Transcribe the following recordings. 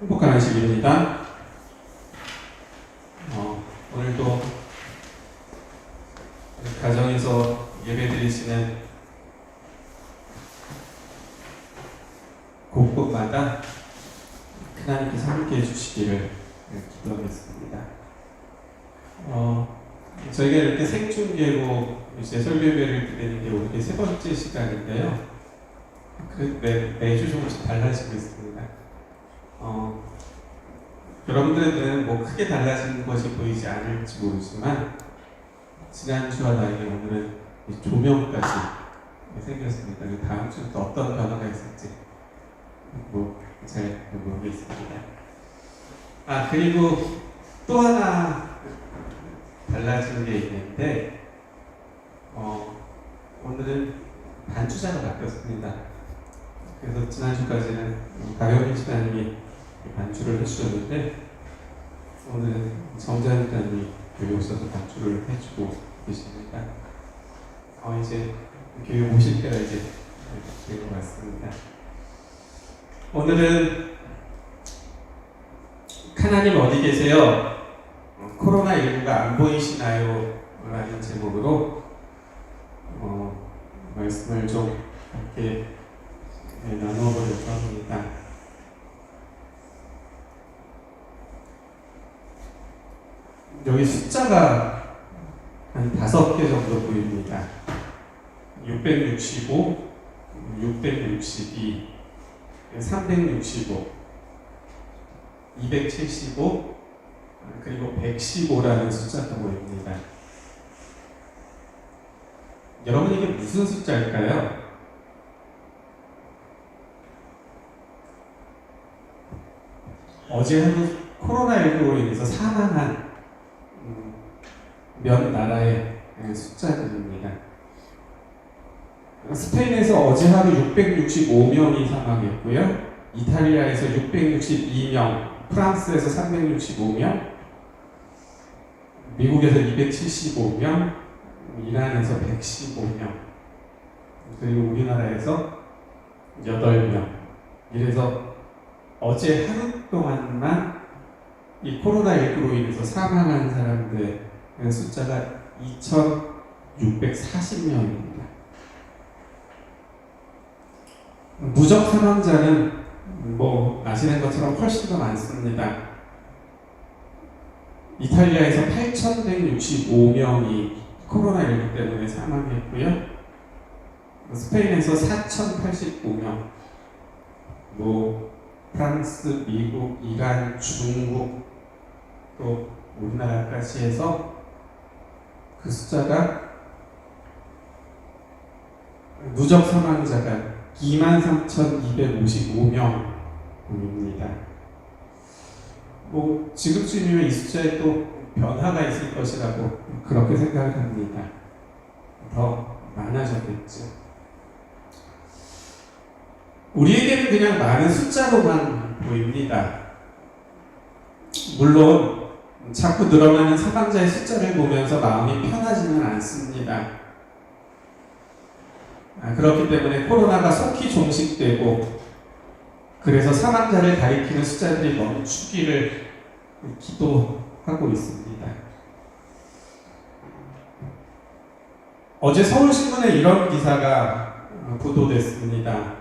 행복한 안식일입니다. 오늘도 가정에서 예배드리시는 곳곳마다 하나님께서 함께 해주시기를 기도하겠습니다. 저희가 이렇게 생중계로 이제 설교회를 드리는 게 오늘 세 번째 시간인데요. 매주 조금씩 달라지고 있습니다. 여러분들은 뭐 크게 달라지는 것이 보이지 않을지 모르지만 지난주와 달리 오늘은 조명까지 생겼습니다. 다음 주는 또 어떤 변화가 있을지 잘 모르겠습니다. 그리고 또 하나 달라진 게 있는데 오늘은 반주자가 바뀌었습니다. 그래서 지난주까지는 가경민 집사님이 반주를 해주셨는데 오늘은 정자현 집사님이 교회 오셔서 반주를 해주고 계십니다. 이제 교회 오실 때가 이제 된 것 같습니다. 오늘은 하나님 어디 계세요? 코로나19가 안 보이시나요? 라는 제목으로 말씀을 좀 함께 나눠보려고 합니다. 여기 숫자가 한 5개 정도 보입니다. 665, 662, 365, 275, 그리고 115라는 숫자가 보입니다. 여러분, 이게 무슨 숫자일까요? 어제 하루 코로나19로 인해서 사망한 몇 나라의 숫자들입니다. 스페인에서 어제 하루 665명이 사망했고요. 이탈리아에서 662명, 프랑스에서 365명, 미국에서 275명, 이란에서 115명, 그리고 우리나라에서 8명. 이래서 어제 하루 동안만 이 코로나19로 인해서 사망한 사람들의 숫자가 2,640명입니다. 누적 사망자는 아시는 것처럼 훨씬 더 많습니다. 이탈리아에서 8,165명이 코로나19 때문에 사망했고요. 스페인에서 4,089명, 프랑스, 미국, 이란, 중국, 또 우리나라까지 해서 그 숫자가 누적 사망자가 23,255명입니다. 지금쯤이면 이 숫자에 또 변화가 있을 것이라고 그렇게 생각을 합니다. 더 많아졌겠죠. 우리에게는 그냥 많은 숫자로만 보입니다. 물론 자꾸 늘어나는 사망자의 숫자를 보면서 마음이 편하지는 않습니다. 그렇기 때문에 코로나가 속히 종식되고 그래서 사망자를 가리키는 숫자들이 멈추기를 기도하고 있습니다. 어제 서울신문에 이런 기사가 보도됐습니다.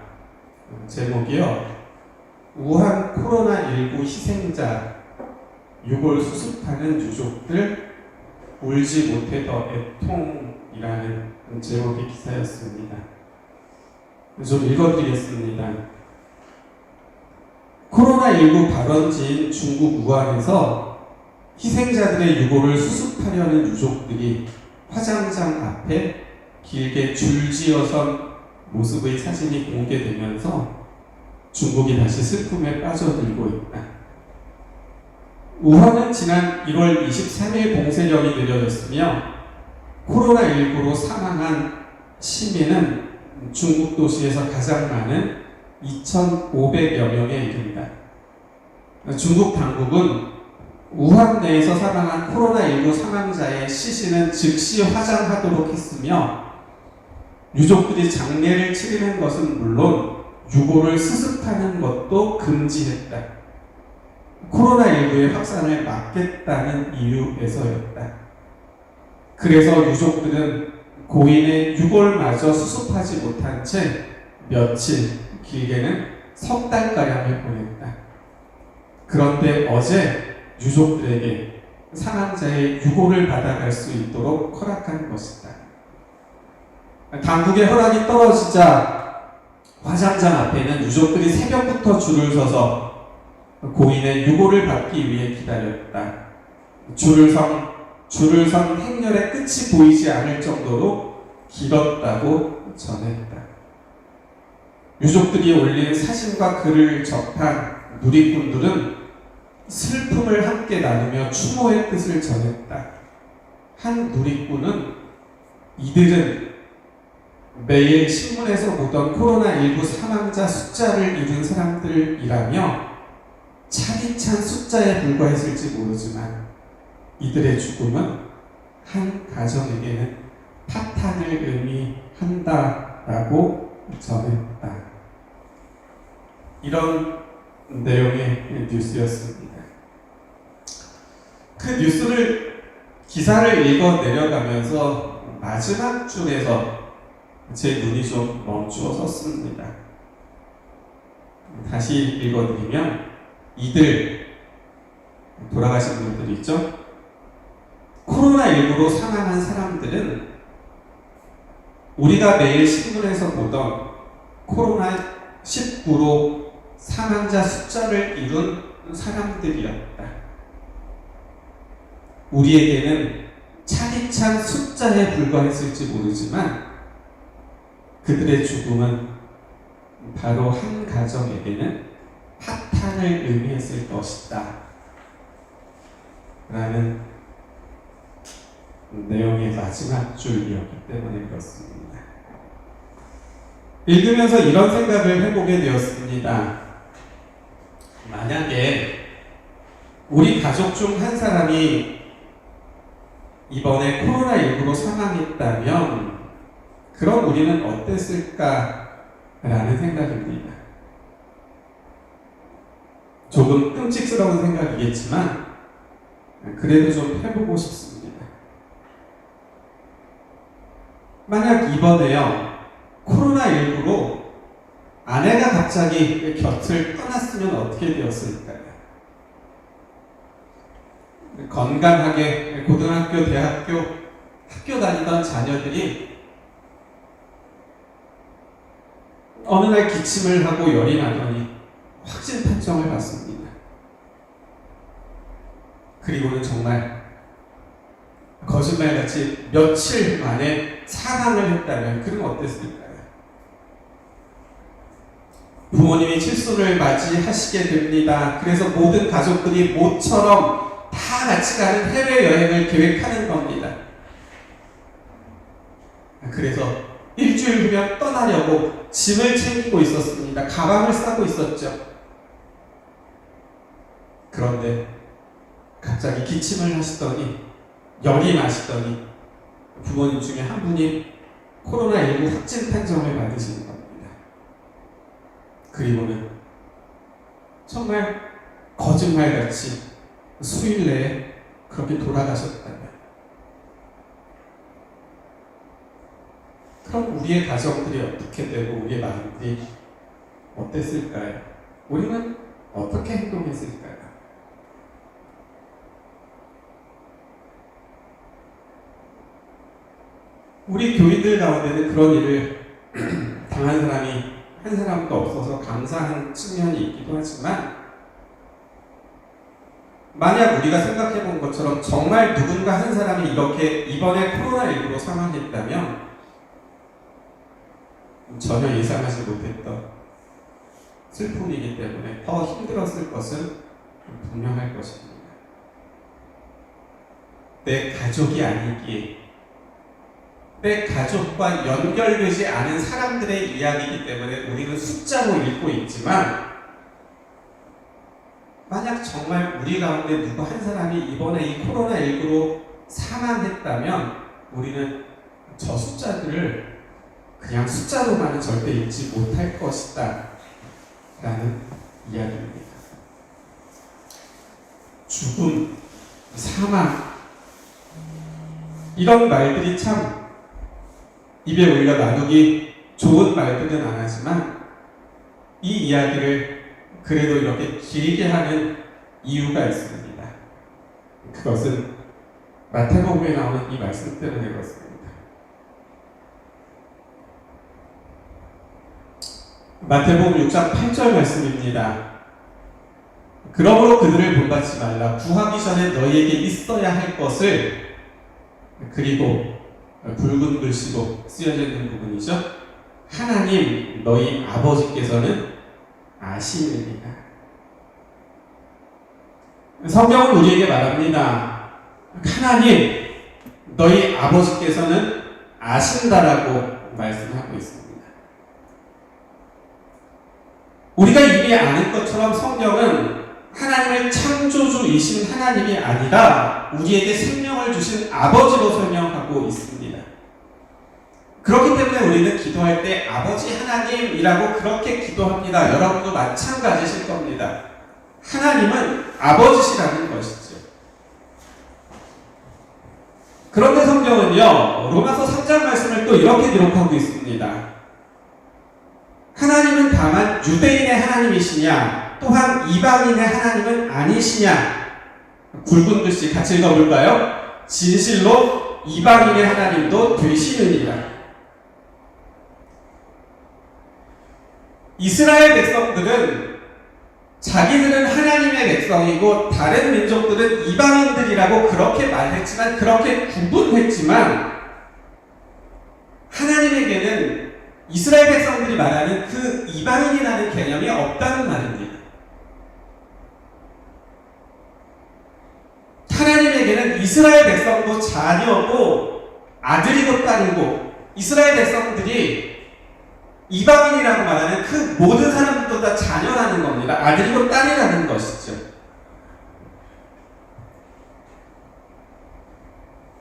제목이요. 우한 코로나19 희생자 유골 수습하는 유족들 울지 못해 더 애통이라는 제목의 기사였습니다. 좀 읽어드리겠습니다. 코로나19 발원지인 중국 우한에서 희생자들의 유골을 수습하려는 유족들이 화장장 앞에 길게 줄지어선 모습의 사진이 공개되면서 중국이 다시 슬픔에 빠져들고 있다. 우한은 지난 1월 23일 봉쇄령이 내려졌으며 코로나19로 사망한 시민은 중국 도시에서 가장 많은 2,500여 명에 이릅니다. 중국 당국은 우한 내에서 사망한 코로나19 사망자의 시신은 즉시 화장하도록 했으며 유족들이 장례를 치르는 것은 물론 유골을 수습하는 것도 금지했다. 코로나19의 확산을 막겠다는 이유에서였다. 그래서 유족들은 고인의 유골마저 수습하지 못한 채 며칠, 길게는 석 달가량을 보냈다. 그런데 어제 유족들에게 사망자의 유골을 받아갈 수 있도록 허락한 것이다. 당국의 허락이 떨어지자 화장장 앞에는 유족들이 새벽부터 줄을 서서 고인의 유골을 받기 위해 기다렸다. 줄을 선 행렬의 끝이 보이지 않을 정도로 길었다고 전했다. 유족들이 올린 사진과 글을 접한 누리꾼들은 슬픔을 함께 나누며 추모의 뜻을 전했다. 한 누리꾼은 이들은 매일 신문에서 보던 코로나19 사망자 숫자를 잃은 사람들이라며 차디찬 숫자에 불과했을지 모르지만 이들의 죽음은 한 가정에게는 파탄을 의미한다라고 전했다. 이런 내용의 뉴스였습니다. 그 기사를 읽어 내려가면서 마지막 줄에서 제 눈이 좀 멈추어 섰습니다. 다시 읽어드리면 이들, 돌아가신 분들 있죠? 코로나19로 사망한 사람들은 우리가 매일 신문에서 보던 코로나19로 사망자 숫자를 이룬 사람들이었다. 우리에게는 차디찬 숫자에 불과했을지 모르지만 그들의 죽음은 바로 한 가정에게는 파탄을 의미했을 것이다 라는 내용의 마지막 줄이었기 때문에 그렇습니다. 읽으면서 이런 생각을 해보게 되었습니다. 만약에 우리 가족 중 한 사람이 이번에 코로나19로 사망했다면 그럼 우리는 어땠을까라는 생각입니다. 조금 끔찍스러운 생각이겠지만 그래도 좀 해보고 싶습니다. 만약 이번에요 코로나19로 아내가 갑자기 곁을 떠났으면 어떻게 되었을까요? 건강하게 고등학교, 대학교, 학교 다니던 자녀들이 어느 날 기침을 하고 열이 나더니 확진 판정을 받습니다. 그리고는 정말 거짓말같이 며칠 만에 사망을 했다면 그럼 어땠을까요? 부모님이 칠순을 맞이하시게 됩니다. 그래서 모든 가족들이 모처럼 다 같이 가는 해외여행을 계획하는 겁니다. 그래서 일주일 후면 떠나려고 짐을 챙기고 있었습니다. 가방을 싸고 있었죠. 그런데 갑자기 기침을 하시더니 열이 나시더니 부모님 중에 한 분이 코로나19 확진 판정을 받으시는 겁니다. 그리고는 정말 거짓말같이 수일 내에 그렇게 돌아가셨다면 그럼 우리의 가정들이 어떻게 되고 우리의 마음들이 어땠을까요? 우리는 어떻게 행동했을까요? 우리 교인들 가운데는 그런 일을 당한 사람이 한 사람도 없어서 감사한 측면이 있기도 하지만 만약 우리가 생각해 본 것처럼 정말 누군가 한 사람이 이렇게 이번에 코로나19로 사망했다면 전혀 예상하지 못했던 슬픔이기 때문에 더 힘들었을 것은 분명할 것입니다. 내 가족이 아니기에 내 가족과 연결되지 않은 사람들의 이야기이기 때문에 우리는 숫자로 읽고 있지만 만약 정말 우리 가운데 누구 한 사람이 이번에 이 코로나19로 사망했다면 우리는 저 숫자들을 그냥 숫자로만은 절대 읽지 못할 것이다 라는 이야기입니다. 죽음, 사망, 이런 말들이 참 입에 올려 나누기 좋은 말들은 안 하지만 이 이야기를 그래도 이렇게 길게 하는 이유가 있습니다. 그것은 마태복음에 나오는 이 말씀 때문에 그렇습니다. 마태복음 6장 8절 말씀입니다. 그러므로 그들을 본받지 말라. 구하기 전에 너희에게 있어야 할 것을, 그리고 붉은 글씨로 쓰여져 있는 부분이죠. 하나님 너희 아버지께서는 아시느니라. 성경은 우리에게 말합니다. 하나님 너희 아버지께서는 아신다라고 말씀하고 있습니다. 우리가 이미 아는 것처럼 성경은 하나님을 창조주이신 하나님이 아니라 우리에게 생명을 주신 아버지로 설명하고 있습니다. 그렇기 때문에 우리는 기도할 때 아버지 하나님이라고 그렇게 기도합니다. 여러분도 마찬가지실 겁니다. 하나님은 아버지시라는 것이죠. 그런데 성경은요, 로마서 3장 말씀을 또 이렇게 기록하고 있습니다. 하나님은 다만 유대인의 하나님이시냐, 또한 이방인의 하나님은 아니시냐. 굵은 글씨 같이 읽어볼까요? 진실로 이방인의 하나님도 되시느니라. 이스라엘 백성들은 자기들은 하나님의 백성이고 다른 민족들은 이방인들이라고 그렇게 말했지만, 그렇게 구분했지만, 하나님에게는 이스라엘 백성들이 말하는 그 이방인이라는 개념이 없다는 말입니다. 하나님에게는 이스라엘 백성도 자녀고 아들이고 딸이고, 이스라엘 백성들이 이방인이라고 말하는 그 모든 사람들도 다 자녀라는 겁니다. 아들이고 딸이라는 것이죠.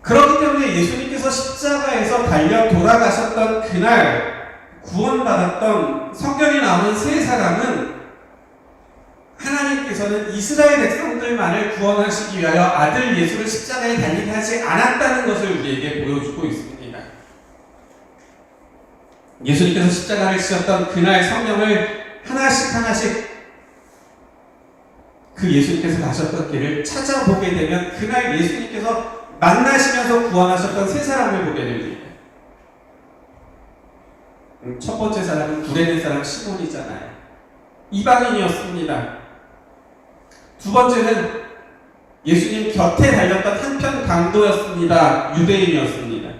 그렇기 때문에 예수님께서 십자가에서 달려 돌아가셨던 그날 구원받았던 성경에 나오는 세 사람은 하나님께서는 이스라엘 백성들만을 구원하시기 위하여 아들 예수를 십자가에 달리게 하지 않았다는 것을 우리에게 보여주고 있습니다. 예수님께서 십자가를 지셨던 그날 성경을 하나씩 그 예수님께서 가셨던 길을 찾아보게 되면 그날 예수님께서 만나시면서 구원하셨던 세 사람을 보게 됩니다. 첫 번째 사람은 구레네 사람 시몬이잖아요. 이방인이었습니다. 두 번째는 예수님 곁에 달렸던 한편 강도였습니다. 유대인이었습니다.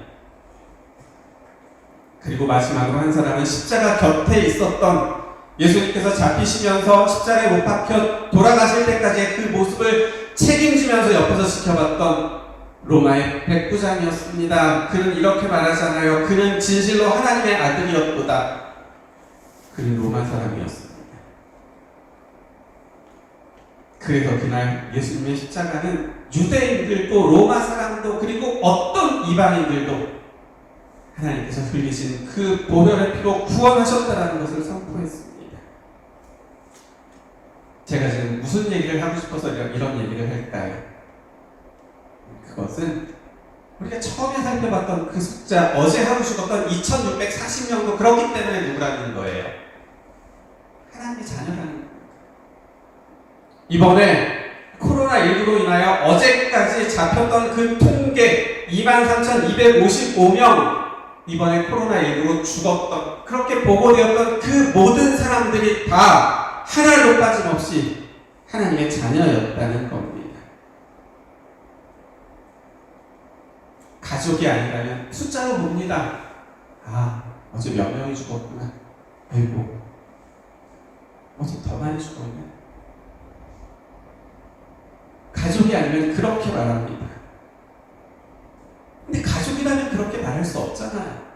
그리고 마지막으로 한 사람은 십자가 곁에 있었던, 예수님께서 잡히시면서 십자가에 못 박혀 돌아가실 때까지의 그 모습을 책임지면서 옆에서 지켜봤던 로마의 백부장이었습니다. 그는 이렇게 말하잖아요. 그는 진실로 하나님의 아들이었도다. 그는 로마 사람이었습니다. 그래서 그날 예수님의 십자가는 유대인들도 로마 사람도 그리고 어떤 이방인들도 하나님께서 흘리신 그 보혈의 피로 구원하셨다는 것을 선포했습니다. 제가 지금 무슨 얘기를 하고 싶어서 이런 얘기를 할까요? 그것은 우리가 처음에 살펴봤던 그 숫자, 어제 하루 죽었던 2640명도 그렇기 때문에 누구라는 거예요? 하나님의 자녀라는 거예요. 이번에 코로나19로 인하여 어제까지 잡혔던 그 통계 23,255명, 이번에 코로나19로 죽었던, 그렇게 보고되었던 그 모든 사람들이 다 하나도 빠짐없이 하나님의 자녀였다는 겁니다. 가족이 아니라면 숫자로 봅니다. 아, 어제 몇 명이 죽었구나. 아이고, 어제 더 많이 죽었네. 가족이 아니면 그렇게 말합니다. 근데 가족이라면 그렇게 말할 수 없잖아요.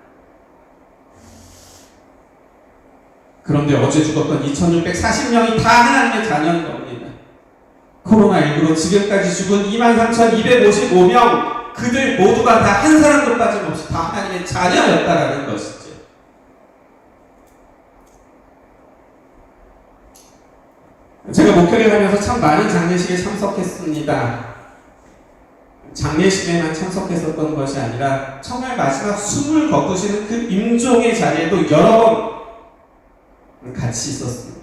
그런데 어제 죽었던 2640명이 다 하나님의 자녀인 겁니다. 코로나19로 지금까지 죽은 23,255명, 그들 모두가 다 한 사람도 빠짐없이 다 하나님의 자녀였다라는 것이죠. 제가 목회를 하면서 참 많은 장례식에 참석했습니다. 장례식에만 참석했었던 것이 아니라 정말 마지막 숨을 거두시는 그 임종의 자리에도 여러 번 같이 있었습니다.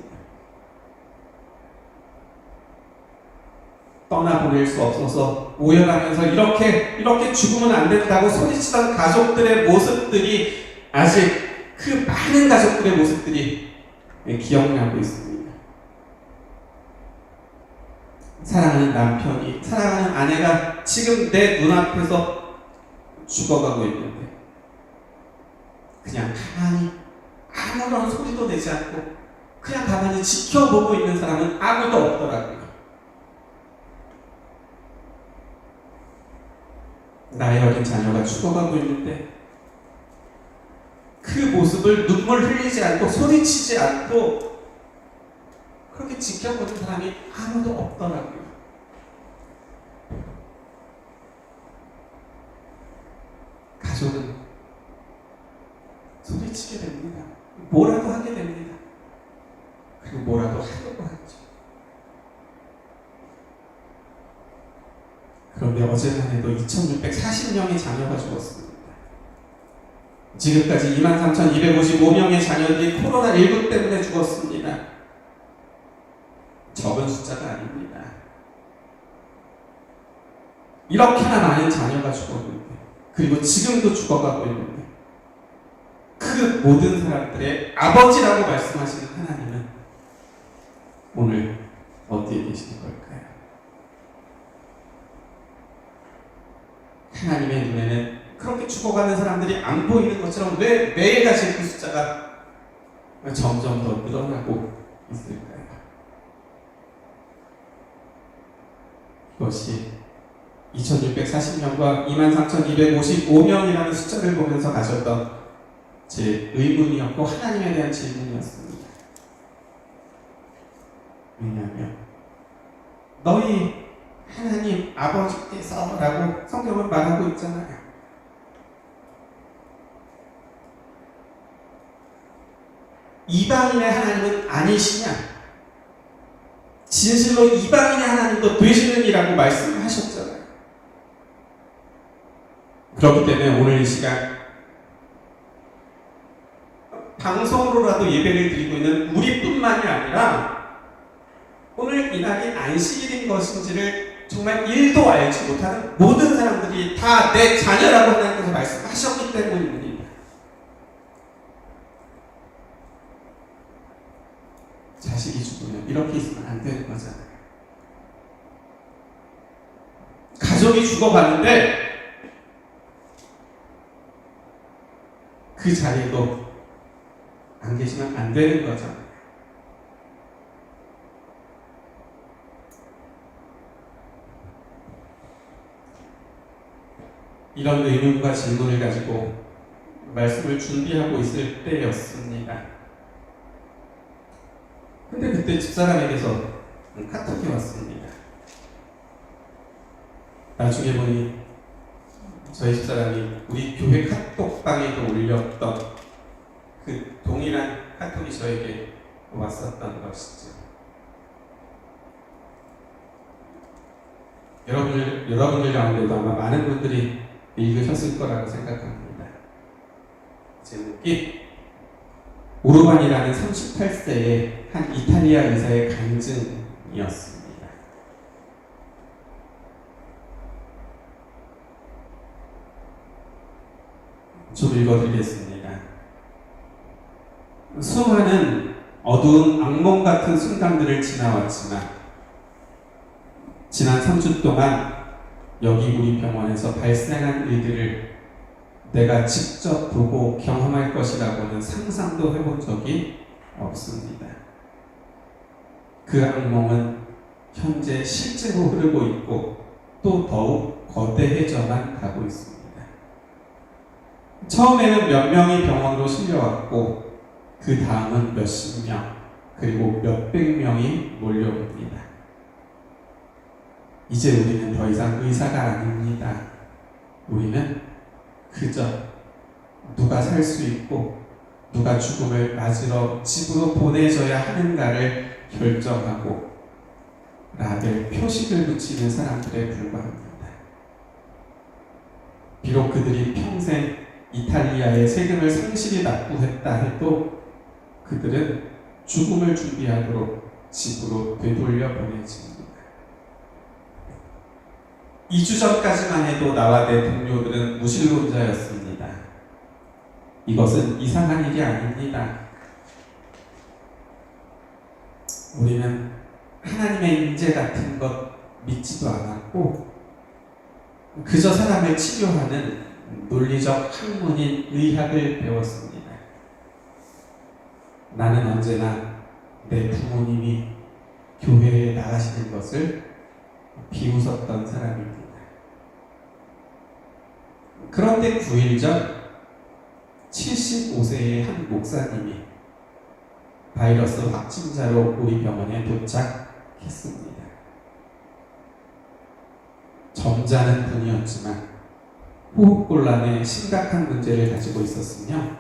떠나보낼 수 없어서 오열하면서 이렇게 죽으면 안 된다고 소리치던 가족들의 모습들이 아직 그 많은 가족들의 모습들이 기억나고 있습니다. 사랑하는 남편이, 사랑하는 아내가 지금 내 눈앞에서 죽어가고 있는데 그냥 가만히 아무런 소리도 내지 않고 그냥 가만히 지켜보고 있는 사람은 아무도 없더라고요. 나의 어린 자녀가 죽어가고 있는데 그 모습을 눈물 흘리지 않고 소리치지 않고 그렇게 지켜보는 사람이 아무도 없더라고요. 가족은 소리치게 됩니다. 뭐라도 하게 됩니다. 그리고 뭐라도 하려고 하죠. 그런데 어제만 해도 2640명의 자녀가 죽었습니다. 지금까지 23,255명의 자녀들이 코로나19 때문에 죽었습니다. 적은 숫자가 아닙니다. 이렇게나 많은 자녀가 죽었는데, 그리고 지금도 죽어가고 있는데, 그 모든 사람들의 아버지라고 말씀하시는 하나님은 오늘 어디에 계시는 걸까요? 하나님의 눈에는 그렇게 죽어가는 사람들이 안 보이는 것처럼 왜 매일같이 그 숫자가 점점 더 늘어나고 있을까요? 이것이 2640명과 23,255명이라는 숫자를 보면서 가졌던 제 의문이었고 하나님에 대한 질문이었습니다. 왜냐하면 너희 하나님 아버지께서 라고 성경은 말하고 있잖아요. 이방인의 하나님은 아니시냐? 진실로 이방인의 하나님도 되시느니라고 말씀하셨잖아요. 그렇기 때문에 오늘 이 시간 방송으로라도 예배를 드리고 있는 우리뿐만이 아니라 오늘 이날이 안식일인 것인지를 정말 1도 알지 못하는 모든 사람들이 다 내 자녀라고 하나님께서 말씀하셨기 때문입니다. 자식이 죽으면 이렇게 있으면 안 되는 거잖아요. 가족이 죽어가는데 그 자리에도 안 계시면 안 되는 거잖아요. 이런 의문과 질문을 가지고 말씀을 준비하고 있을 때였습니다. 근데 그때 집사람에게서 카톡이 왔습니다. 나중에 보니 저희 집사람이 우리 교회 카톡방에도 올렸던 그 동일한 카톡이 저에게 왔었던 것이죠. 여러분들 가운데도 아마 많은 분들이 읽으셨을 거라고 생각합니다. 제목이 우르반이라는 38세의 한 이탈리아 의사의 간증이었습니다. 좀 읽어드리겠습니다. 수많은 어두운 악몽 같은 순간들을 지나왔지만 지난 3주 동안 여기 우리 병원에서 발생한 일들을 내가 직접 보고 경험할 것이라고는 상상도 해본 적이 없습니다. 그 악몽은 현재 실제로 흐르고 있고 또 더욱 거대해져만 가고 있습니다. 처음에는 몇 명이 병원으로 실려왔고 그 다음은 몇십 명 그리고 몇백 명이 몰려옵니다. 이제 우리는 더 이상 의사가 아닙니다. 우리는 그저 누가 살 수 있고 누가 죽음을 맞으러 집으로 보내져야 하는가를 결정하고 라벨 표식을 붙이는 사람들에 불과합니다. 비록 그들이 평생 이탈리아의 세금을 성실히 납부했다 해도 그들은 죽음을 준비하도록 집으로 되돌려 보내집니다. 2주 전까지만 해도 나와 내 동료들은 무신론자였습니다. 이것은 이상한 일이 아닙니다. 우리는 하나님의 인재 같은 것 믿지도 않았고 그저 사람을 치료하는 논리적 학문인 의학을 배웠습니다. 나는 언제나 내 부모님이 교회에 나가시는 것을 비웃었던 사람입니다. 그런데 9일 전 75세의 한 목사님이 바이러스 확진자로 우리 병원에 도착했습니다. 점잖은 분이었지만 호흡곤란에 심각한 문제를 가지고 있었으며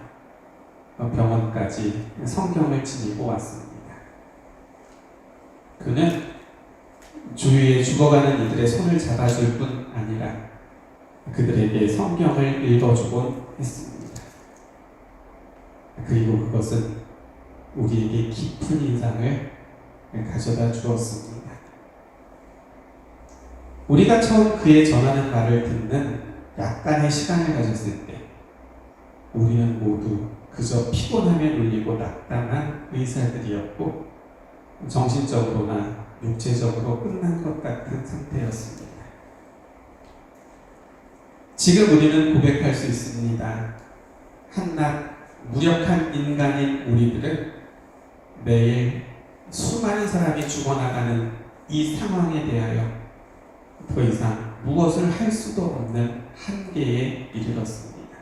병원까지 성경을 지니고 왔습니다. 그는 주위에 죽어가는 이들의 손을 잡아줄 뿐 아니라 그들에게 성경을 읽어주곤 했습니다. 그리고 그것은 우리에게 깊은 인상을 가져다 주었습니다. 우리가 처음 그의 전하는 말을 듣는 약간의 시간을 가졌을 때 우리는 모두 그저 피곤함에 눌리고 낙담한 의사들이었고 정신적으로나 육체적으로 끝난 것 같은 상태였습니다. 지금 우리는 고백할 수 있습니다. 한낱 무력한 인간인 우리들은 매일 수많은 사람이 죽어나가는 이 상황에 대하여 더 이상 무엇을 할 수도 없는 한계에 이르렀습니다.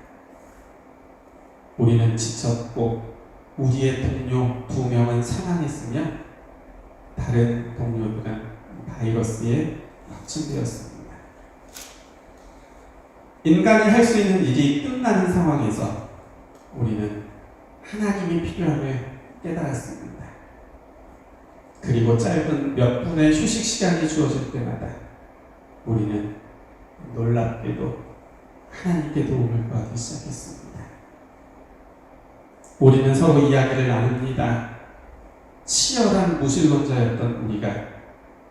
우리는 지쳤고 우리의 동료 2명은 사망했으며 다른 동료들은 바이러스에 확진되었습니다. 인간이 할 수 있는 일이 끝나는 상황에서 우리는 하나님이 필요함을 깨달았습니다. 그리고 짧은 몇 분의 휴식 시간이 주어질 때마다 우리는 놀랍게도 하나님께 도움을 구하기 시작했습니다. 우리는 서로 이야기를 나눕니다. 치열한 무신론자였던 우리가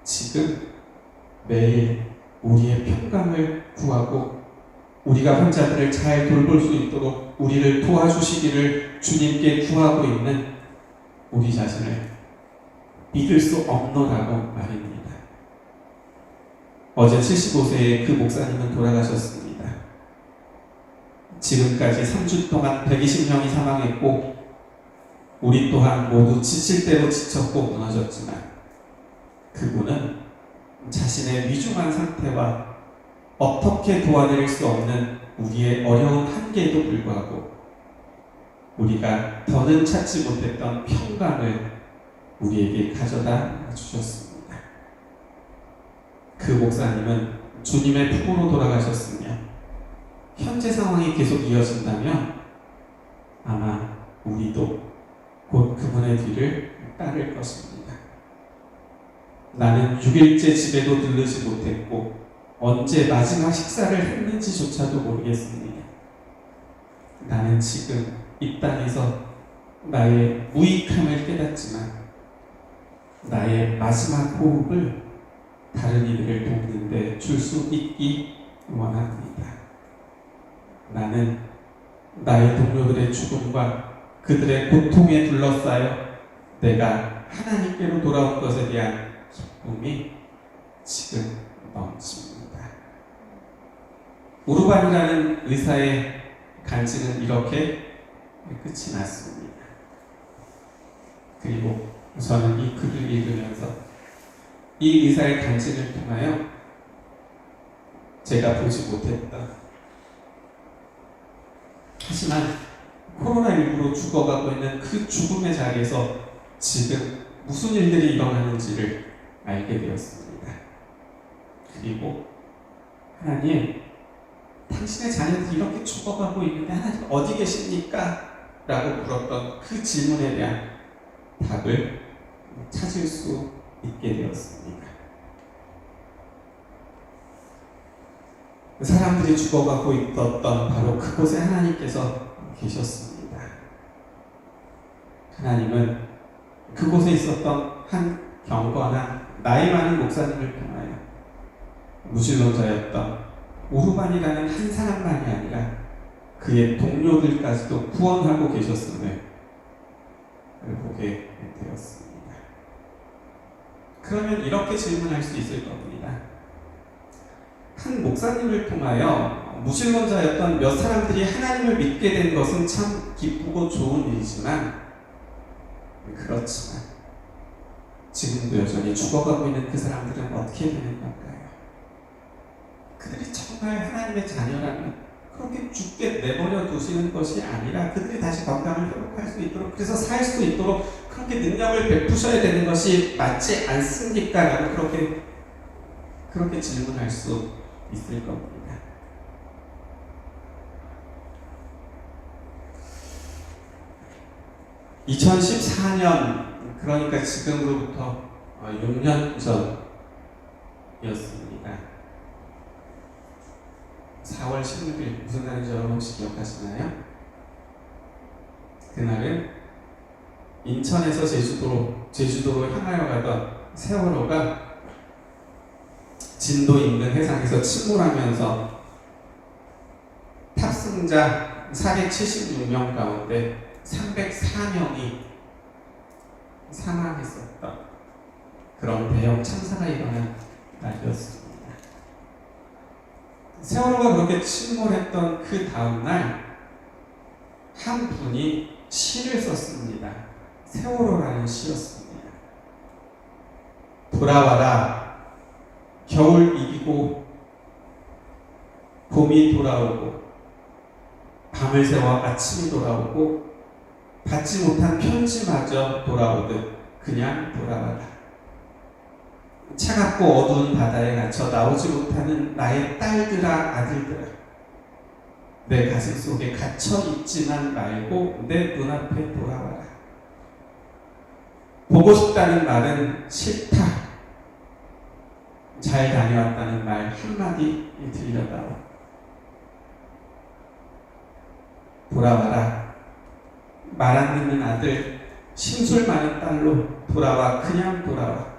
지금 매일 우리의 평강을 구하고 우리가 환자들을 잘 돌볼 수 있도록 우리를 도와주시기를 주님께 구하고 있는 우리 자신을 믿을 수 없노라고 말입니다. 어제 75세의 그 목사님은 돌아가셨습니다. 지금까지 3주 동안 120명이 사망했고 우리 또한 모두 지칠 대로 지쳤고 무너졌지만 그분은 자신의 위중한 상태와 어떻게 도와드릴 수 없는 우리의 어려운 한계에도 불구하고 우리가 더는 찾지 못했던 평강을 우리에게 가져다 주셨습니다. 그 목사님은 주님의 품으로 돌아가셨으며 현재 상황이 계속 이어진다면 아마 우리도 곧 그분의 뒤를 따를 것입니다. 나는 6일째 집에도 들르지 못했고 언제 마지막 식사를 했는지조차도 모르겠습니다. 나는 지금 이 땅에서 나의 무익함을 깨닫지만 나의 마지막 호흡을 다른 이들을 돕는 데 줄 수 있기 원합니다. 나는 나의 동료들의 죽음과 그들의 고통에 둘러싸여 내가 하나님께로 돌아온 것에 대한 기쁨이 지금 넘칩니다. 우르반이라는 의사의 간증은 이렇게 끝이 났습니다. 그리고 저는 이 글을 읽으면서 이 의사의 간증을 통하여 제가 보지 못했던 하지만 코로나19로 죽어가고 있는 그 죽음의 자리에서 지금 무슨 일들이 일어나는지를 알게 되었습니다. 그리고 하나님, 당신의 자녀들이 이렇게 죽어가고 있는데 하나님 어디 계십니까? 라고 물었던 그 질문에 대한 답을 찾을 수 있게 되었습니다. 사람들이 죽어가고 있었던 바로 그곳에 하나님께서 계셨습니다. 하나님은 그곳에 있었던 한 경건한 나이 많은 목사님을 통하여 무신론자였던 오르반이라는 한 사람만이 아니라 그의 동료들까지도 구원하고 계셨음을 보게 되었습니다. 그러면 이렇게 질문할 수 있을 겁니다. 한 목사님을 통하여 무신론자였던 몇 사람들이 하나님을 믿게 된 것은 참 기쁘고 좋은 일이지만, 그렇지만 지금도 여전히 죽어가고 있는 그 사람들은 어떻게 되는 건가요? 그들이 정말 하나님의 자녀라면 그렇게 죽게 내버려 두시는 것이 아니라 그들이 다시 건강을 회복할 수 있도록, 그래서 살 수 있도록 그렇게 능력을 베푸셔야 되는 것이 맞지 않습니까? 라고 그렇게 질문할 수 있을 겁니다. (2014년) 그러니까 지금으로부터 6년 전이었습니다. 4월 16일 무슨 날인지 여러분 혹시 기억하시나요? 그날은 인천에서 제주도로 향하여 가던 세월호가 진도 인근 해상에서 침몰하면서 탑승자 476명 가운데 304명이 사망했었던 그런 대형 참사가 일어난 날이었습니다. 세월호가 그렇게 침몰했던 그 다음날 한 분이 시를 썼습니다. 세월호라는 시였습니다. 돌아와라, 겨울 이기고 봄이 돌아오고 밤을 새워 아침이 돌아오고 받지 못한 편지마저 돌아오듯 그냥 돌아와라. 차갑고 어두운 바다에 갇혀 나오지 못하는 나의 딸들아 아들들아, 내 가슴 속에 갇혀 있지만 말고 내 눈앞에 돌아와라. 보고 싶다는 말은 싫다. 잘 다녀왔다는 말 한마디 들려다오. 돌아와라. 말 안 듣는 아들, 심술 많은 딸로 돌아와. 그냥 돌아와.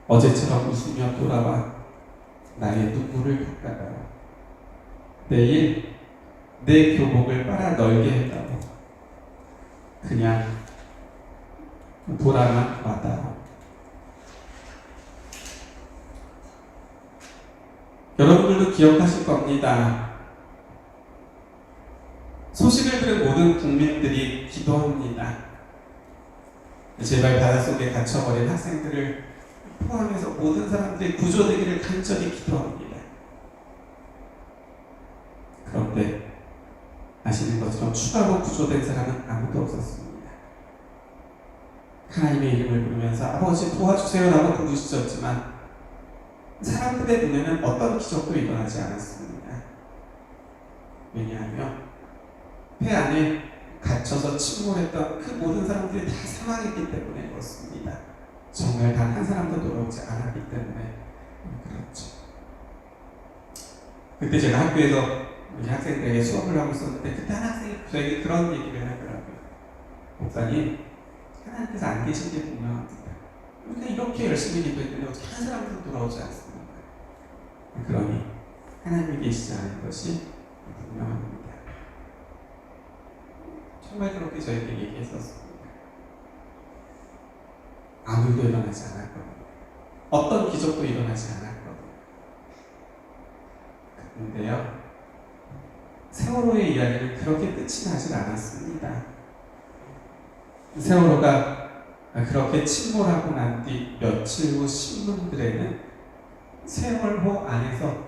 어제처럼 웃으며 돌아와. 나의 눈물을 닦아다오. 내일 내 교복을 빨아 널게 해다오. 그냥 돌아만 와다오. 여러분들도 기억하실 겁니다. 소식을 들은 모든 국민들이 기도합니다. 제발 바닷속에 갇혀버린 학생들을 포함해서 모든 사람들이 구조되기를 간절히 기도합니다. 그런데 아시는 것처럼 추가로 구조된 사람은 아무도 없었습니다. 하나님의 이름을 부르면서 아버지 도와주세요 라고 부르셨지만 사람들의 눈에는 어떤 기적도 일어나지 않았습니다. 왜냐하면 배 안에 갇혀서 침몰했던 그 모든 사람들이 다 사망했기 때문에 그렇습니다. 정말 단 한 사람도 돌아오지 않았기 때문에 그렇죠. 그때 제가 학교에서 우리 학생들에게 수업을 하고 있었는데 그때 한 학생이 저에게 그런 얘기를 하더라고요. 목사님, 하나님께서 안 계신 게 분명합니다. 우리가 이렇게 열심히 기도했는데 어떻게 한 사람도 돌아오지 않습니까? 그러니 하나님이 계시지 않은 것이 분명합니다. 정말 그렇게 저에게 얘기했었습니다. 아무 일도 일어나지 않았거든요. 어떤 기적도 일어나지 않았거든요. 그런데요, 세월호의 이야기는 그렇게 끝이 나질 않았습니다. 세월호가 그렇게 침몰하고 난 뒤 며칠 후 신문들에는 세월호 안에서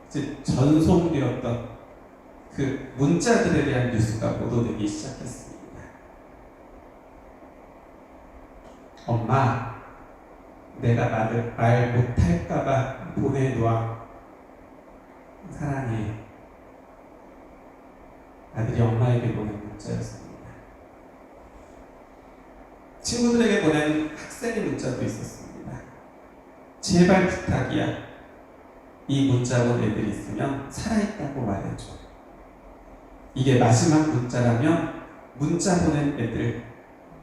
이제 전송되었던 그 문자들에 대한 뉴스가 보도되기 시작했습니다. 엄마, 내가 말 못할까봐 보내놓아. 사랑해. 아들이 엄마에게 보낸 문자였습니다. 친구들에게 보낸 학생의 문자도 있었습니다. 제발 부탁이야. 이 문자 본 애들이 있으면 살아있다고 말해줘. 이게 마지막 문자라면 문자 보낸 애들,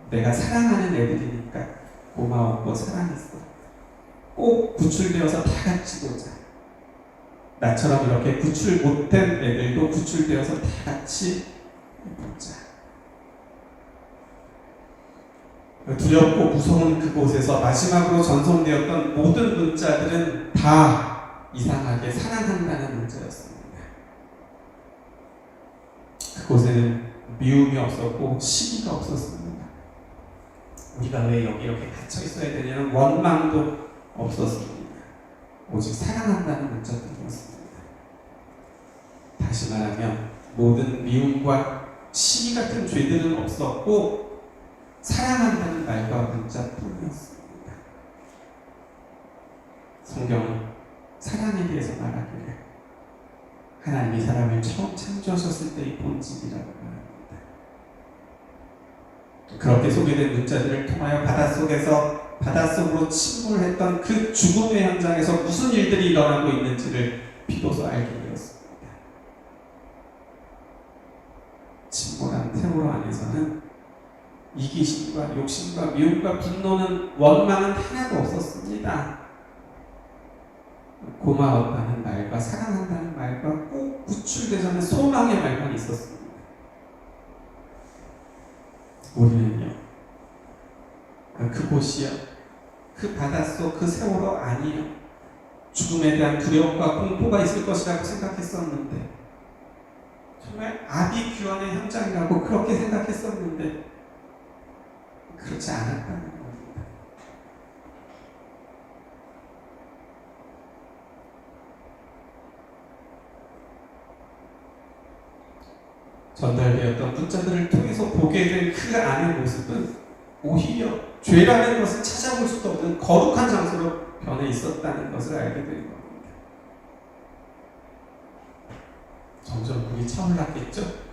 내가 사랑하는 애들이니까 고마웠고 사랑했어. 꼭 구출되어서 다 같이 보자. 나처럼 이렇게 구출 못된 애들도 구출되어서 다 같이 보자. 두렵고 무서운 그곳에서 마지막으로 전송되었던 모든 문자들은 다 이상하게 사랑한다는 문자였습니다. 그곳에는 미움이 없었고 시기가 없었습니다. 우리가 왜 여기 이렇게 갇혀 있어야 되냐는 원망도 없었습니다. 오직 사랑한다는 문자들이었습니다. 다시 말하면 모든 미움과 시기 같은 죄들은 없었고 사랑한다는 말과 문자뿐이었습니다. 성경은 사랑에 대해서 말하기를 하나님이 사람을 처음 창조하셨을 때의 본질이라고 말합니다. 그렇게 소개된 문자들을 통하여 바닷속으로 침몰했던 그 죽음의 현장에서 무슨 일들이 일어나고 있는지를 비로소 알게 되었습니다. 침몰한 테오로 안에서는 이기심과 욕심과 미움과 분노는 원망은 하나도 없었습니다. 고마웠다는 말과 사랑한다는 말과 꼭 구출되자는 소망의 말만 있었습니다. 우리는요, 그곳이요, 그 바닷속 그 세월호 아니요, 죽음에 대한 두려움과 공포가 있을 것이라고 생각했었는데, 정말 아비규환의 현장이라고 그렇게 생각했었는데 그렇지 않았다는 겁니다. 전달되었던 문자들을 통해서 보게 된 그 안의 모습은 오히려 죄라는 것을 찾아볼 수도 없는 거룩한 장소로 변해 있었다는 것을 알게 된 겁니다. 점점 불이 차올랐겠죠?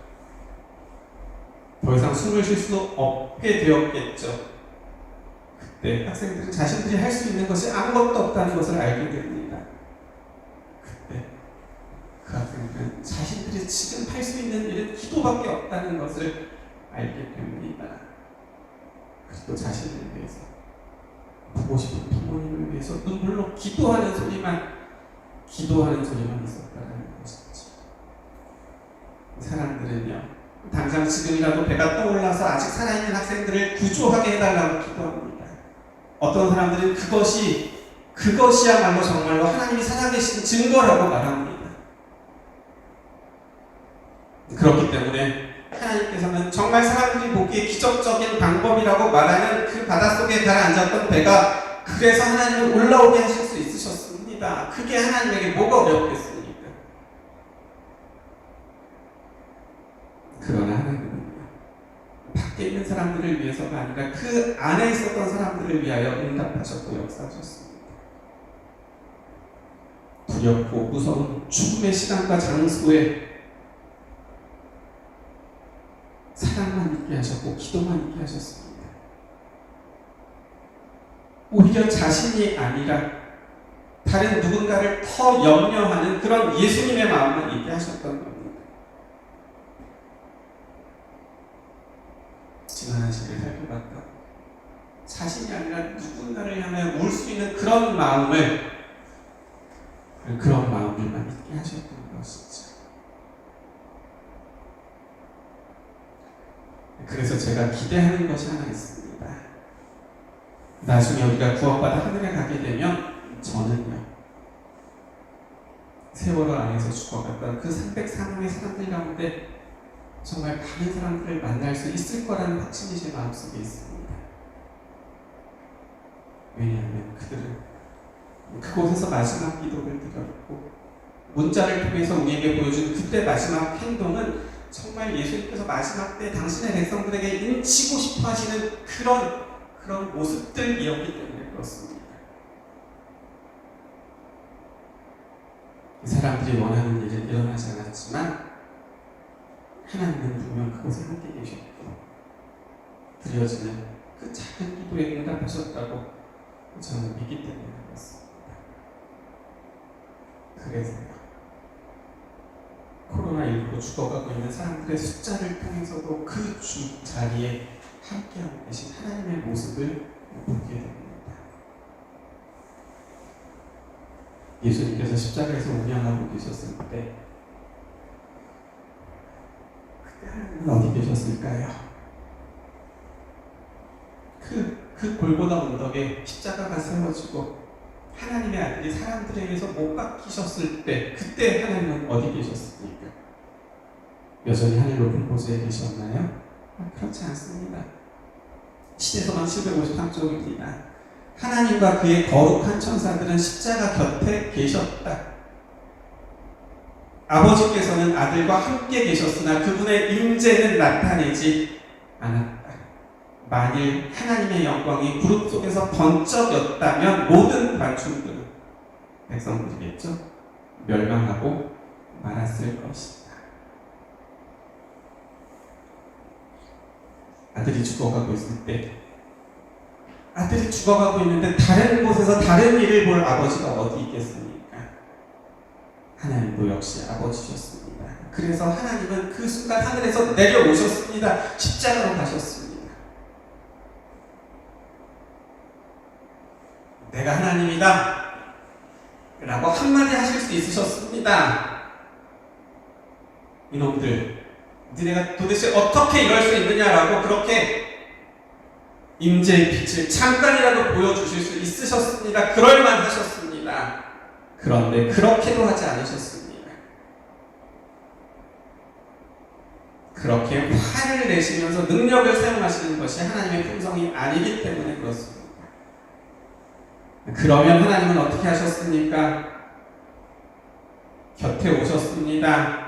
더 이상 숨을 쉴 수 없게 되었겠죠. 그때 학생들은 자신들이 할 수 있는 것이 아무것도 없다는 것을 알게 됩니다. 그때 그 학생들은 자신들이 지금 할 수 있는 일은 기도밖에 없다는 것을 알게 됩니다. 그리고 자신을 위해서, 보고 싶은 부모님을 위해서 눈물로 기도하는 소리만 있었다는 것이죠. 사람들은요, 당장 지금이라도 배가 떠올라서 아직 살아있는 학생들을 구조하게 해달라고 기도합니다. 어떤 사람들은 그것이야말로 정말로 하나님이 살아계신 증거라고 말합니다. 그렇기 때문에 하나님께서는 정말 사람들이 보기에 기적적인 방법이라고 말하는 그 바닷속에 가라앉았던 배가 그래서 하나님을 올라오게 하실 수 있으셨습니다. 그게 하나님에게 뭐가 어렵겠습니까? 그러나 하나님은 밖에 있는 사람들을 위해서가 아니라 그 안에 있었던 사람들을 위하여 응답하셨고 역사하셨습니다. 두렵고 무서운 죽음의 시간과 장소에 사랑만 있게 하셨고 기도만 있게 하셨습니다. 오히려 자신이 아니라 다른 누군가를 더 염려하는 그런 예수님의 마음만 있게 하셨던 겁니다. 지난 한 시를 살펴봤다. 자신이 아니라 누군가를 향해 울 수 있는 그런 마음들만 있게 하셨던 것이죠. 그래서 제가 기대하는 것이 하나 있습니다. 나중에 우리가 구원받아 하늘에 가게 되면 저는요, 세월호 안에서 죽어갔던 그 304명의 사람들 가운데 정말 많은 사람들을 만날 수 있을 거라는 확신이 제 마음속에 있습니다. 왜냐하면 그들은 그곳에서 마지막 기도를 드렸고 문자를 통해서 우리에게 보여준 그때 마지막 행동은 정말 예수님께서 마지막 때 당신의 백성들에게 인치고 싶어 하시는 그런 모습들이었기 때문에 그렇습니다. 사람들이 원하는 일은 일어나지 않았지만 하나님은 분명 그곳에 함께 계셨고 드려지는 그 작은 기도에 응답하셨다고 저는 믿기 때문에 그렇습니다. 그래서요. 코로나19로 죽어가고 있는 사람들의 숫자를 통해서도 그 자리에 함께하고 계신 하나님의 모습을 보게 됩니다. 예수님께서 십자가에서 운영하고 계셨을 때 그때 하나님은 어디 계셨을까요? 그 골고다 언덕에 십자가가 세워지고 하나님의 아들이 사람들에게서 못 박히셨을 때 그때 하나님은 어디 계셨습니까? 여전히 하늘 높은 곳에 계셨나요? 그렇지 않습니다. 시대서만 753쪽입니다. 하나님과 그의 거룩한 천사들은 십자가 곁에 계셨다. 아버지께서는 아들과 함께 계셨으나 그분의 임재는 나타내지 않았다. 만일 하나님의 영광이 구름 속에서 번쩍였다면 모든 관중들은 백성들이겠죠? 멸망하고 말았을 것이다. 아들이 죽어가고 있을 때 아들이 죽어가고 있는데 다른 곳에서 다른 일을 볼 아버지가 어디 있겠습니까? 하나님도 역시 아버지셨습니다. 그래서 하나님은 그 순간 하늘에서 내려오셨습니다. 십자가로 가셨습니다. 내가 하나님이다 라고 한마디 하실 수 있으셨습니다. 이놈들, 니네가 도대체 어떻게 이럴 수 있느냐라고 그렇게 임재의 빛을 잠깐이라도 보여주실 수 있으셨습니다. 그럴만 하셨습니다. 그런데 그렇게도 하지 않으셨습니다. 그렇게 화를 내시면서 능력을 사용하시는 것이 하나님의 품성이 아니기 때문에 그렇습니다. 그러면 하나님은 어떻게 하셨습니까? 곁에 오셨습니다.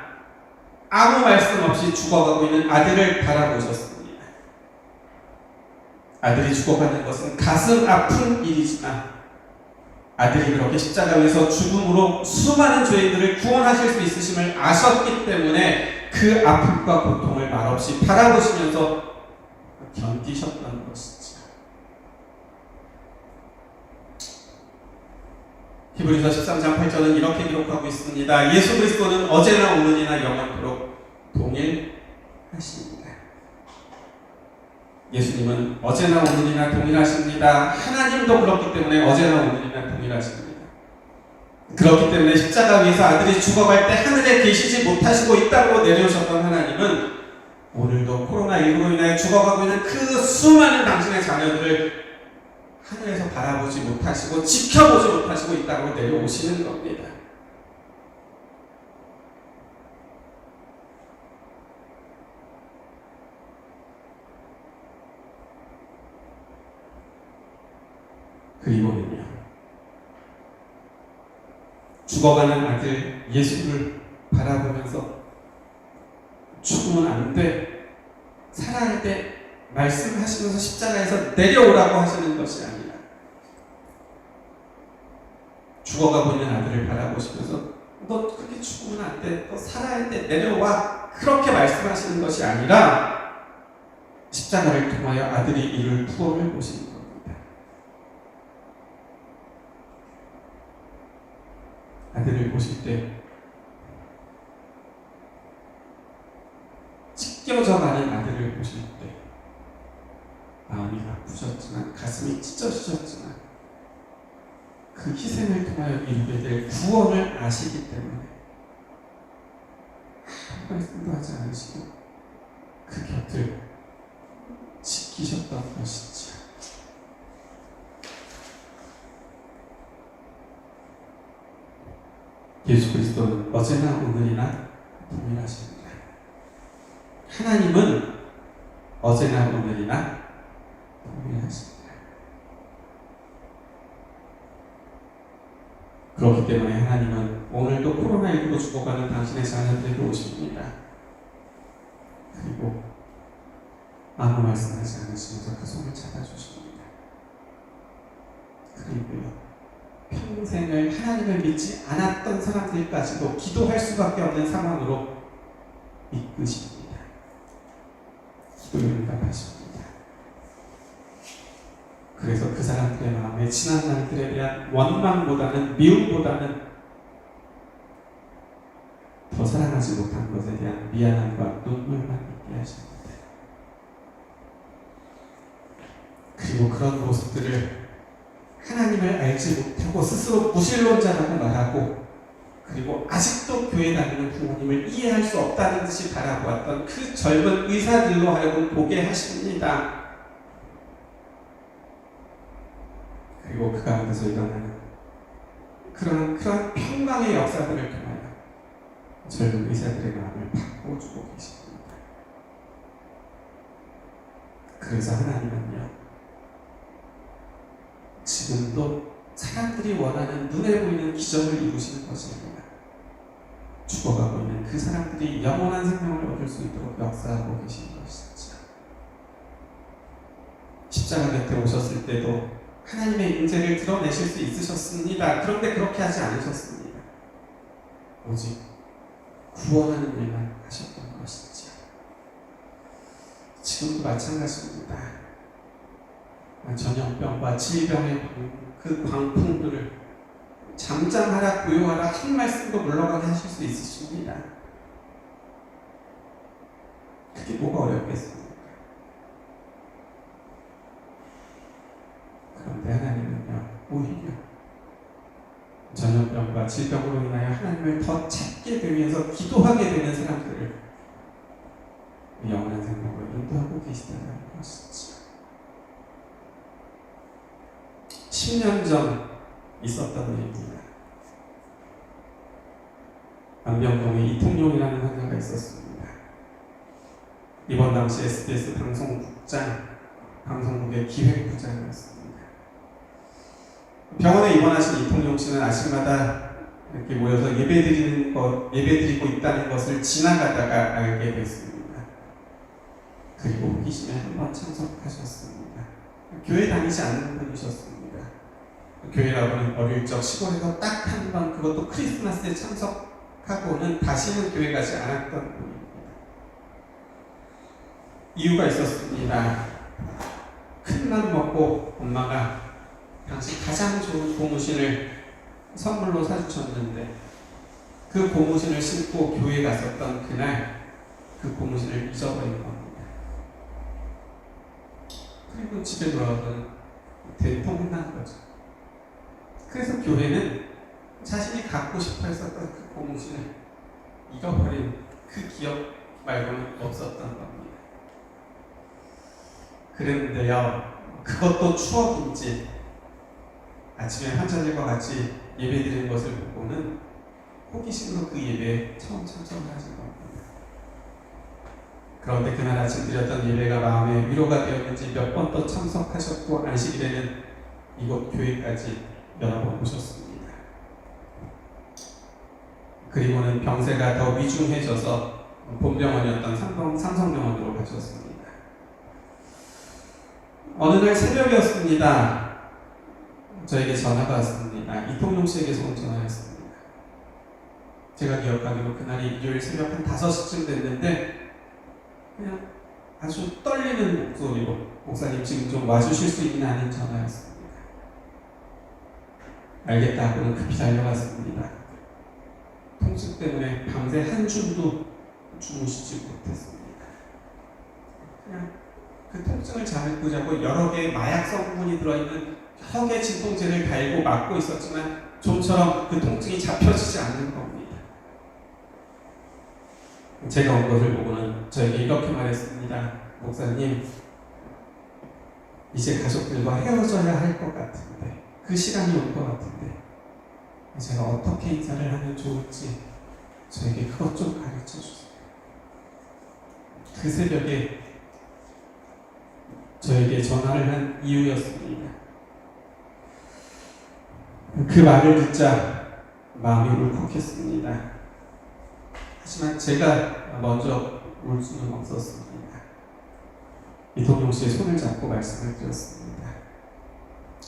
아무 말씀 없이 죽어가고 있는 아들을 바라보셨습니다. 아들이 죽어가는 것은 가슴 아픈 일이지만 아들이 그렇게 십자가 위에서 죽음으로 수많은 죄인들을 구원하실 수 있으심을 아셨기 때문에 그 아픔과 고통을 말없이 바라보시면서 견디셨던 것이죠. 히브리서 13장 8절은 이렇게 기록하고 있습니다. 예수 그리스도는 어제나 오늘이나 영원토록 동일하십니다. 예수님은 어제나 오늘이나 동일하십니다. 하나님도 그렇기 때문에 어제나 오늘이나 동일하십니다. 그렇기 때문에 십자가 위에서 아들이 죽어갈 때 하늘에 계시지 못하시고 이 땅으로 내려오셨던 하나님은 오늘도 코로나19로 인하여 죽어가고 있는 그 수많은 당신의 자녀들을 하늘에서 바라보지 못하시고 지켜보지 못하시고 이 땅으로 내려오시는 겁니다. 그리고는요, 죽어가는 아들 예수를 바라보면서 죽으면 안 돼, 살아야 돼 말씀하시면서 십자가에서 내려오라고 하시는 것이 아니라 죽어가고 있는 아들을 바라보시면서 너 그렇게 죽으면 안 돼, 너 살아야 돼, 내려와, 그렇게 말씀하시는 것이 아니라 십자가를 통하여 아들이 이룰 구원을 보시는 겁니다. 아들을 보실 때 찢겨져가는 아들을 보실 때 마음이 아프셨지만 가슴이 찢어지셨지만 그 희생을 통하여 이루게 될 구원을 아시기 때문에 한 말씀도 하지 않으시고 그 곁을 지키셨던 것이죠. 예수 그리스도는 어제나 오늘이나 동일하십니다. 하나님은 어제나 오늘이나 동일하십니다. 그렇기 때문에 하나님은 오늘도 코로나19로 죽어가는 당신의 자녀들에게 오십니다. 그리고 아무 말씀하지 않으시면서 그 손을 잡아주십니다. 그리고요, 평생을 하나님을 믿지 않았던 사람들까지도 기도할 수밖에 없는 상황으로 이끄십니다. 기도를 응답하십니다. 그래서 그 사람들의 마음에 지난 날들에 대한 원망보다는 미움보다는 구원하지 못한 것에 대한 미안함과 눈물만 있게 하십니다. 그리고 그런 모습들을 하나님을 알지 못하고 스스로 무신론자라고 말하고, 그리고 아직도 교회 다니는 부모님을 이해할 수 없다는 듯이 바라보았던 그 젊은 의사들로 하여금 보게 하십니다. 그리고 그 가운데서 일어나는 그런 평강의 역사들을 통하여 젊은 의사들의 마음을 바꿔주고 계십니다. 그래서 하나님은요, 지금도 사람들이 원하는 눈에 보이는 기적을 이루시는 것이 아니라 죽어가고 있는 그 사람들이 영원한 생명을 얻을 수 있도록 역사하고 계신 것이죠. 십자가 곁에 오셨을 때도 하나님의 임재를 드러내실 수 있으셨습니다. 그런데 그렇게 하지 않으셨습니다. 오직 구원하는 일만 하셨던 것이죠. 지금도 마찬가지입니다. 전염병과 질병의 그 광풍들을 잠잠하라 고요하라 한 말씀도 물러가게 하실 수 있으십니다. 그게 뭐가 어렵겠습니까? 그런데 하나님은요, 오히려 전염병과 질병으로 인하여 하나님을 더 찾게 되면서 기도하게 되는 사람들을 영원한 생명으로 인도하고 계시다는 것이죠. 10년 전 있었던 일입니다. 안병동에 이통용이라는 환자가 있었습니다. 이번 당시 SBS 방송국의 기획부장이었습니다. 병원에 입원하신 이통용 씨는 아침마다 이렇게 모여서 예배드리고 있다는 것을 지나가다가 알게 됐습니다. 그리고 호기심에 한번 참석하셨습니다. 교회 다니지 않는 분이셨습니다. 교회라고는 어릴 적 시골에서 딱 한 번, 그것도 크리스마스에 참석하고는 다시는 교회 가지 않았던 분입니다. 이유가 있었습니다. 큰맘 먹고 엄마가 당시 가장 좋은 고무신을 선물로 사주셨는데, 그 고무신을 신고 교회 갔었던 그날 그 고무신을 잊어버린 겁니다. 그리고 집에 돌아오더니 대통 끝난 거죠. 그래서 교회는 자신이 갖고 싶어 했었던 그 고무신을 잃어버린 그 기억 말고는 없었던 겁니다. 그랬는데요, 그것도 추억인지 아침에 환자들과 같이 예배드리는 것을 보고는 호기심으로 그 예배에 처음 참석을 하신 겁니다. 그런데 그날 아침 드렸던 예배가 마음에 위로가 되었는지 몇 번 또 참석하셨고, 안식일에는 이곳 교회까지 여러 번 오셨습니다. 그리고는 병세가 더 위중해져서 본병원이었던 삼성병원으로 가셨습니다. 어느 날 새벽이었습니다. 저에게 전화가 왔습니다. 이통용 씨에게서 온 전화였습니다. 제가 기억하기로 그날이 일요일 새벽 한 5시쯤 됐는데, 그냥 아주 떨리는 목소리로 목사님 지금 좀 와주실 수 있나 하는 전화였습니다. 알겠다 하고는 급히 달려갔습니다. 통증 때문에 밤새 한 줌도 주무시지 못했습니다. 그냥 그 통증을 잡고자고 여러 개의 마약 성분이 들어있는 여러 개의 진통제를 달고 맞고 있었지만 좀처럼 그 통증이 잡혀지지 않는 겁니다. 제가 온 것을 보고는 저에게 이렇게 말했습니다. 목사님, 이제 가족들과 헤어져야 할 것 같은데, 그 시간이 올 것 같은데 제가 어떻게 인사를 하면 좋을지 저에게 그것 좀 가르쳐 주세요. 그 새벽에 저에게 전화를 한 이유였습니다. 그 말을 듣자 마음이 울컥했습니다. 하지만 제가 먼저 울 수는 없었습니다. 이통용 씨의 손을 잡고 말씀을 드렸습니다.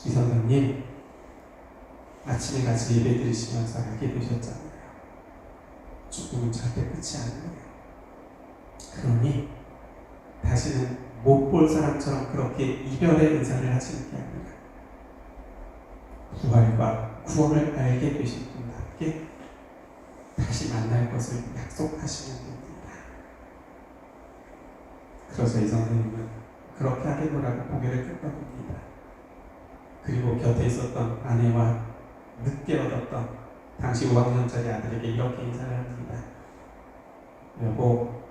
이 선생님, 아침에 같이 예배 드리시면서 알게 되셨잖아요. 죽음은 절대 끝이 아니에요. 그러니 다시는 못 볼 사람처럼 그렇게 이별의 인사를 하시는 게 아니라 부활과 구원을 알게 되신 분답게 다시 다시 만날 것을 약속하시면 됩니다. 그러자 이 선생님은 그렇게 하겠노라고 고개를 끄덕입니다. 그리고 곁에 있었던 아내와 늦게 얻었던 당시 5학년짜리 아들에게 이렇게 인사를 합니다. 여보,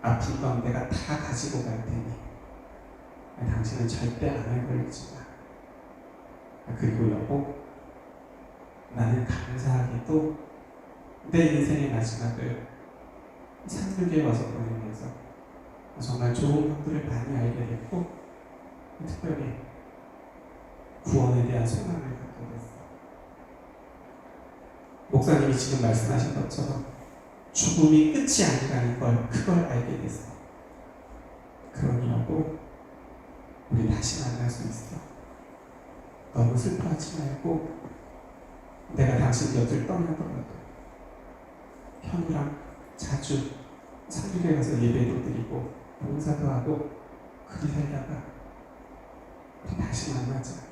아픈 건 내가 다 가지고 갈 테니 당신은 절대 암에 걸리지 마. 그리고 여보, 나는 감사하게도 내 인생의 마지막을 산들에 와서 보내면서 정말 좋은 것들을 많이 알게 됐고, 특별히 구원에 대한 소망을 갖게 됐어. 목사님이 지금 말씀하신 것처럼 죽음이 끝이 아니라는 걸, 그걸 알게 됐어. 그러니 여보, 우리 다시 만날 수 있어. 너무 슬퍼하지 말고 내가 당신 곁을 떠나더라도 현우랑 자주 산길에 가서 예배도 드리고 봉사도 하고 그리 살다가 우리 다시 만나자.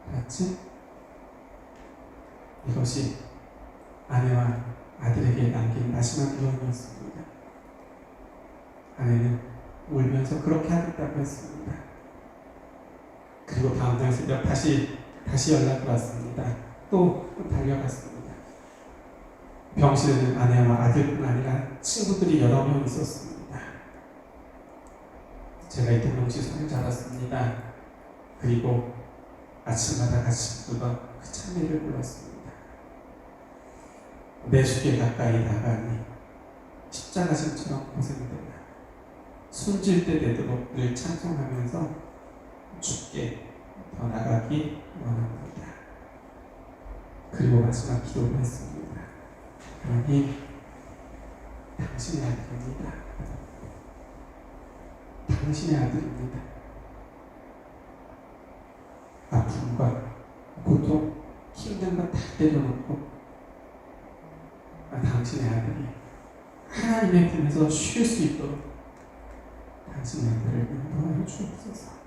알았지? 이것이 아내와 아들에게 남긴 마지막 유언이었습니다. 아내는 울면서 그렇게 하겠다고 했습니다. 그리고 다음날 새벽 다시 연락이 왔습니다. 또 달려갔습니다. 병실에는 아내와 아들뿐 아니라 친구들이 여러 명 있었습니다. 제가 이 동영씨 손을 잡았습니다. 그리고 아침마다 같이 부르던 그 찬미를 불렀습니다. 내 주께 가까이 나가니 십자가심처럼 고생되나 숨질 때 되도록 늘 찬송하면서 주께 더 나가기 원합니다. 그리고 마지막 기도를 했습니다. 하나님, 당신의 아들입니다. 당신의 아들입니다. 아픔과 고통, 힘든 것 다 내려놓고 당신의 아들이 하나님의 품에서 쉴 수 있도록 당신의 아들을 인도하여 주옵소서.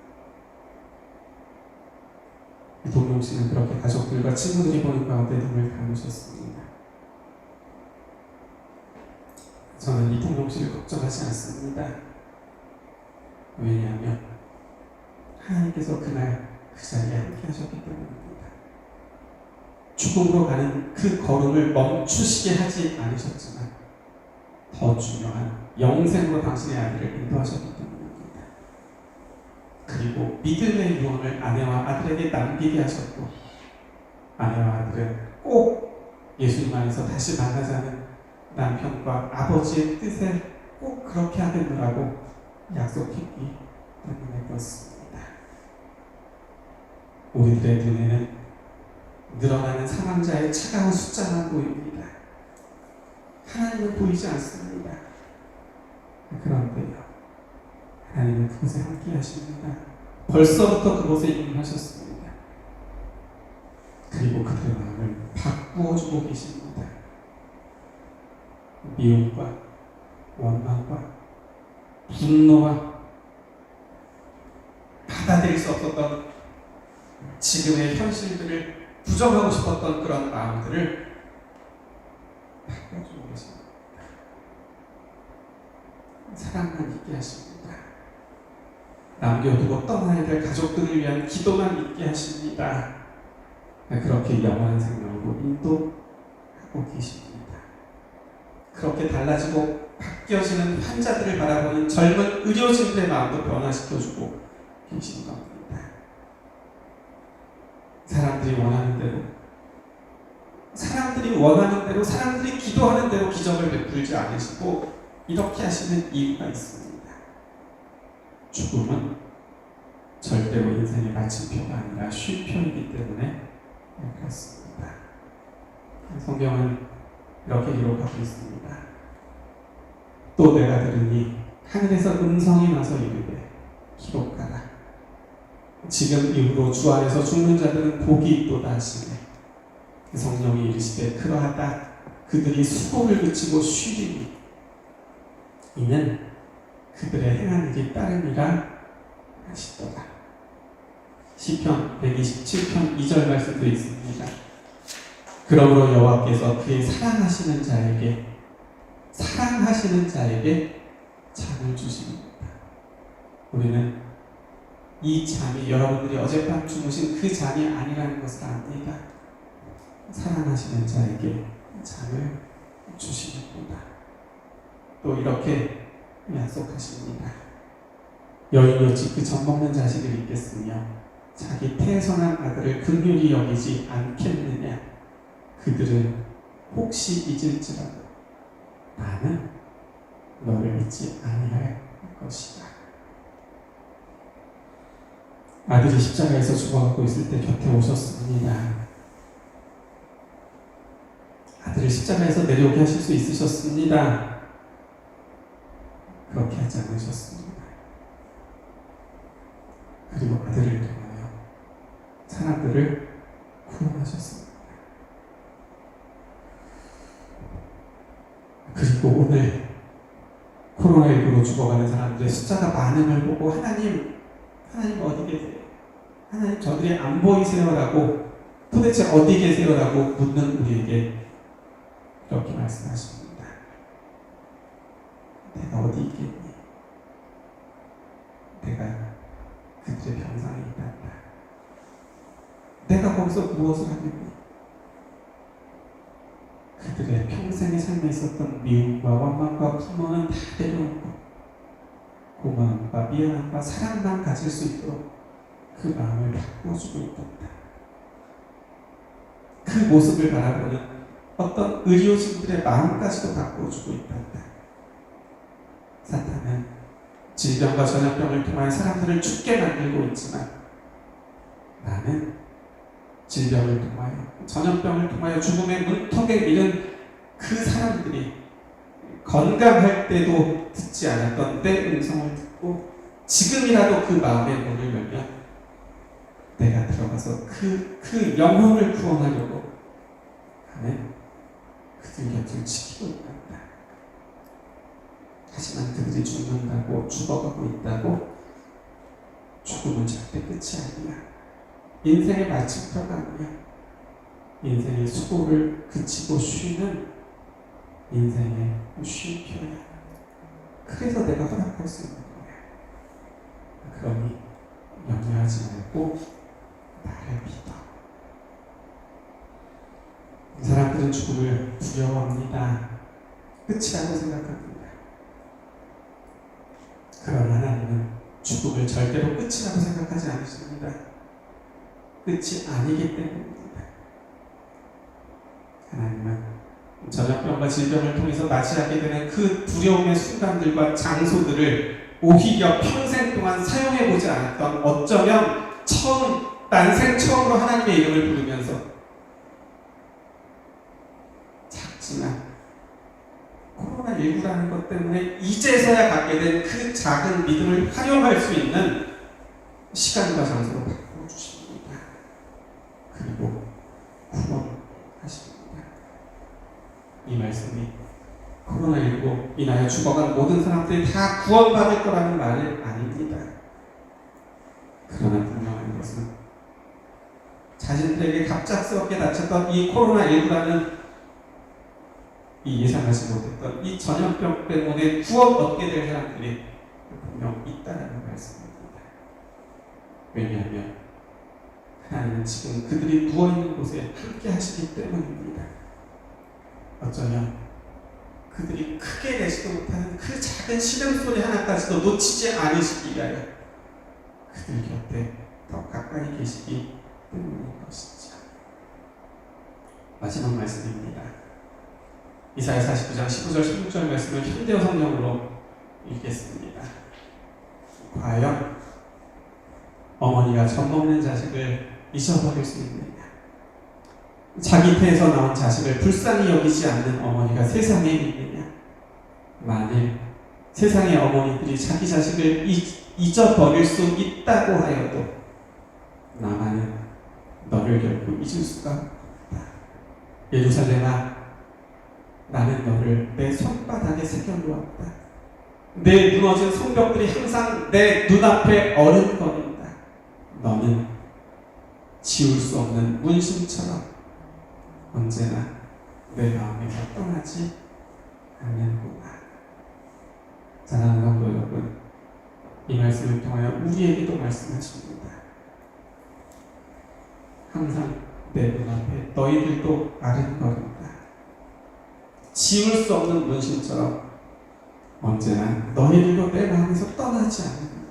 동룡씨는 그렇게 가족들과 친구들이 보는 가운데 눈을 감으셨습니다. 저는 이 동룡씨를 걱정하지 않습니다. 왜냐하면 하나님께서 그날 그 자리에 함께 하셨기 때문입니다. 죽음으로 가는 그 걸음을 멈추시게 하지 않으셨지만 더 중요한 영생으로 당신의 아들을 인도하셨기 때문입니다. 그리고 믿음의 유언을 아내와 아들에게 남기게 하셨고, 아내와 아들은 꼭 예수님 안에서 다시 만나자는 남편과 아버지의 뜻에 꼭 그렇게 하겠노라고 약속했기 때문에 그렇습니다. 우리들의 눈에는 늘어나는 사망자의 차가운 숫자만 보입니다. 하나님은 보이지 않습니다. 그런데요, 하나님은 그곳에 함께 하십니다. 벌써부터 그곳에 임하셨습니다. 그리고 그들의 마음을 바꾸어 주고 계십니다. 미움과 원망과 분노와 받아들일 수 없었던 지금의 현실들을 부정하고 싶었던 그런 마음들을 바꿔주고 계십니다. 사랑만 있게 하십니다. 남겨두고 떠나야 될 가족들을 위한 기도만 있게 하십니다. 그렇게 영원한 생명으로 인도하고 계십니다. 그렇게 달라지고 바뀌어지는 환자들을 바라보는 젊은 의료진들의 마음도 변화시켜주고 계신 겁니다. 사람들이 원하는 대로, 사람들이 기도하는 대로 기적을 베풀지 않으시고 이렇게 하시는 이유가 있습니다. 죽음은 절대로 인생의 마침표가 아니라 쉼표이기 때문에 그렇습니다. 성경은 이렇게 기록하고 있습니다. 또 내가 들으니 하늘에서 음성이 나서 이르되 기록하라. 지금 이후로 주 안에서 죽는 자들은 복이 있도다 하시네. 성령이 이르시되 그러하다. 그들이 수고를 그치고 쉬리니 이는 그들의 행한 일이 따름이라 하시더라. 시편 127편 2절 말씀도 있습니다. 그러므로 여호와께서 그의 사랑하시는 자에게 잠을 주십니다. 우리는 이 잠이 여러분들이 어젯밤 주무신 그 잠이 아니라는 것을 압니다. 사랑하시는 자에게 잠을 주십니다. 또 이렇게 약속하십니다. 여인이 어찌 그 젖먹는 자식을 잊겠으며 자기 태선한 아들을 긍휼히 여기지 않겠느냐. 그들은 혹시 잊을지라도 나는 너를 잊지 아니할 것이다. 아들이 십자가에서 죽어가고 있을 때 곁에 오셨습니다. 아들을 십자가에서 내려오게 하실 수 있으셨습니다. 그렇게 하지 않으셨습니다. 그리고 아들을 통하여 사람들을 구원하셨습니다. 그리고 오늘 코로나19로 죽어가는 사람들의 숫자가 많음을 보고 하나님 어디 계세요? 하나님 저들이 안 보이세요라고 도대체 어디 계세요라고 묻는 우리에게 이렇게 말씀하십니다. 내가 어디 있겠니? 내가 그들의 병상에 있단다. 내가 거기서 무엇을 하겠니? 그들의 평생의 삶에 있었던 미움과 원망과 분노는 다 내려놓고 고마움과 미안함과 사랑만 가질 수 있도록 그 마음을 바꿔주고 있단다. 그 모습을 바라보는 어떤 의료진들의 마음까지도 바꿔주고 있단다. 사탄은 질병과 전염병을 통하여 사람들을 죽게 만들고 있지만 나는 질병을 통하여 전염병을 통하여 죽음의 문턱에 이른 그 사람들이 건강할 때도 듣지 않았던 내 음성을 듣고 지금이라도 그 마음의 문을 열면 내가 들어가서 그 영혼을 구원하려고 하는 그들 곁을 지키고 있단다. 하지만 그들이 죽는다고 죽어가고 있다고 죽음은 절대 끝이 아니야. 인생의 마침표가 아니야. 인생의 수고를 그치고 쉬는 인생의 쉼표야. 그래서 내가 허락할 수 있는 거야. 그러니 염려하지 말고 나를 믿어. 이 사람들은 죽음을 두려워합니다. 끝이라고 생각합니다. 그러나 하나님은 죽음을 절대로 끝이라고 생각하지 않으십니다. 끝이 아니기 때문입니다. 하나님은 전염병과 질병을 통해서 맞이하게 되는 그 두려움의 순간들과 장소들을 오히려 평생 동안 사용해보지 않았던 어쩌면 난생 처음으로 하나님의 이름을 부르면서 작지만 코로나19라는 것 때문에 이제서야 갖게 된 그 작은 믿음을 활용할 수 있는 시간과 장소로 바꿔주십니다. 그리고 구원하십니다. 이 말씀이 코로나19 인하여 죽어간 모든 사람들이 다 구원받을 거라는 말은 아닙니다. 그러나 분명한 것은 자신들에게 갑작스럽게 닥쳤던 이 코로나19라는 이 예상하지 못했던 이 전염병 때문에 구원 얻게 될 사람들이 분명 있다는 말씀입니다. 왜냐하면 하나님은 지금 그들이 누워있는 곳에 함께 하시기 때문입니다. 어쩌면 그들이 크게 내지도 못하는 그 작은 신음소리 하나까지도 놓치지 않으시기 위하여 그들 곁에 더 가까이 계시기 때문인 것이죠. 마지막 말씀입니다. 이사야 49장 19절 16절 말씀을 현대어 성경으로 읽겠습니다. 과연 어머니가 젖먹는 자식을 잊어버릴 수 있느냐? 자기 태에서 나온 자식을 불쌍히 여기지 않는 어머니가 세상에 있느냐? 만일 세상의 어머니들이 자기 자식을 잊어버릴 수 있다고 하여도 나만은 너를 결코 잊을 수가 없다. 예루살렘아, 나는 너를 내 손바닥에 새겨놓았다. 내 무너진 성벽들이 항상 내 눈앞에 어른거린다. 너는 지울 수 없는 문신처럼 언제나 내 마음에서 떠나지 않는구나. 사랑하는 성도 여러분, 이 말씀을 통하여 우리에게도 말씀하십니다. 항상 내 눈앞에 너희들도 아른거린다. 지울 수 없는 문신처럼 언제나 너희들도 내 마음에서 떠나지 않는다.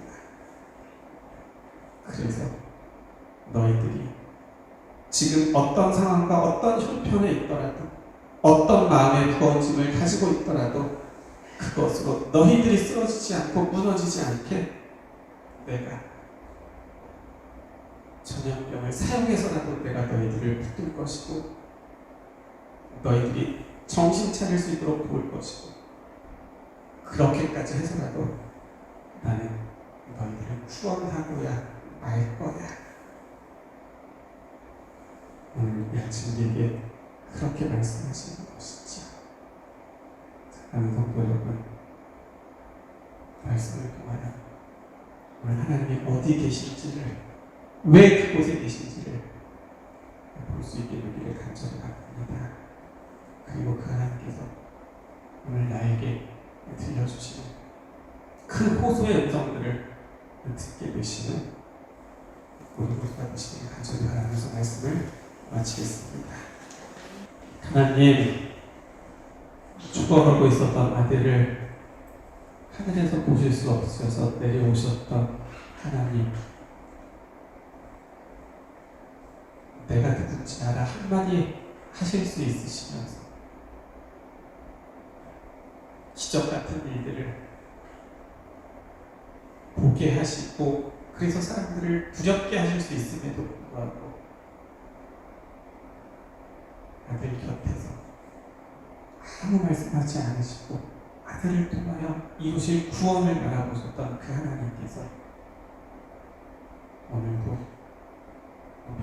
그래서 너희들이 지금 어떤 상황과 어떤 형편에 있더라도, 어떤 마음의 부어짐을 가지고 있더라도 그것으로 너희들이 쓰러지지 않고 무너지지 않게 내가 전염병을 사용해서라도 내가 너희들을 붙들 것이고, 너희들이 정신 차릴 수 있도록 도울 것이고, 그렇게까지 해서라도 나는 너희들을 구원하고야 말 거야. 오늘 우리 아침 우리에게 그렇게 말씀하시는 것이죠. 사랑하는 성도 여러분, 말씀을 통하여 오늘 하나님이 어디 계신지를, 왜 그곳에 계신지를 볼 수 있게 되기를 간절히 바랍니다. 그리고 그 하나님께서 오늘 나에게 들려주시는 그 호소의 음성들을 듣게 되시는 우리 모두가 되시길 간절히 바라면서 말씀을 마치겠습니다. 하나님, 죽어가고 있었던 아들을 하늘에서 보실 수 없어서 내려오셨던 하나님, 내가 누군지 알아 한마디 하실 수 있으시면서 기적 같은 일들을 보게 하시고, 그래서 사람들을 두렵게 하실 수 있음에도 불구하고 아들 곁에서 아무 말씀하지 않으시고 아들을 통하여 이루실 구원을 바라보셨던 그 하나님께서 오늘도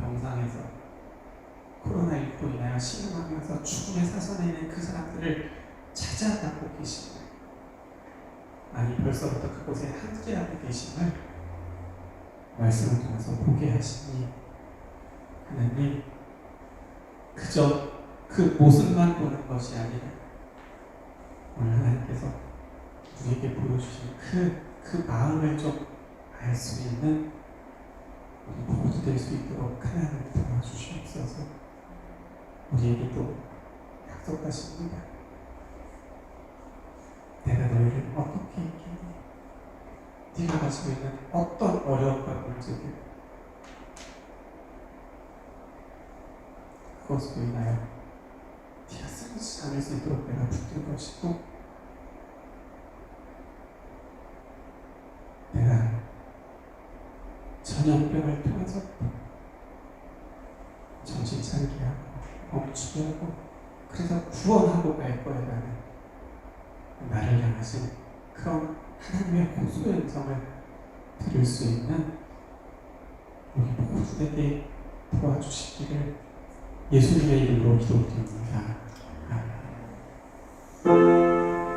병상에서 코로나19로 인하여 신음하면서 죽음의 사선에 있는 그 사람들을 찾아가고 계심을, 아니 벌써부터 그곳에 함께하고 계심을 말씀을 통해서 보게 하시니, 하나님, 그저 그 모습만 보는 것이 아니라 오늘 하나님께서 우리에게 보여주신 그 마음을 좀 알 수 있는 우리 부모도 될 수 있도록 하나님을 도와주시옵소서. 우리에게도 약속하십니다. 내가 너희를 어떻게 이기니? 네가 가지고 있는 어떤 어려움과 문제들, 그것으로 인하여 네가 쓰러지지 않을 수 있도록 내가 붙들 것이고, 내가 전염병을 통해서 정신 차리게 하고 멈추게 하고, 그래서 구원하고 갈 거야라는 나를 향하신 그런 하나님의 호소의 음성을 들을 수 있는 우리 모두에게 도와주시기를 예수님의 이름으로 기도드립니다. 아멘.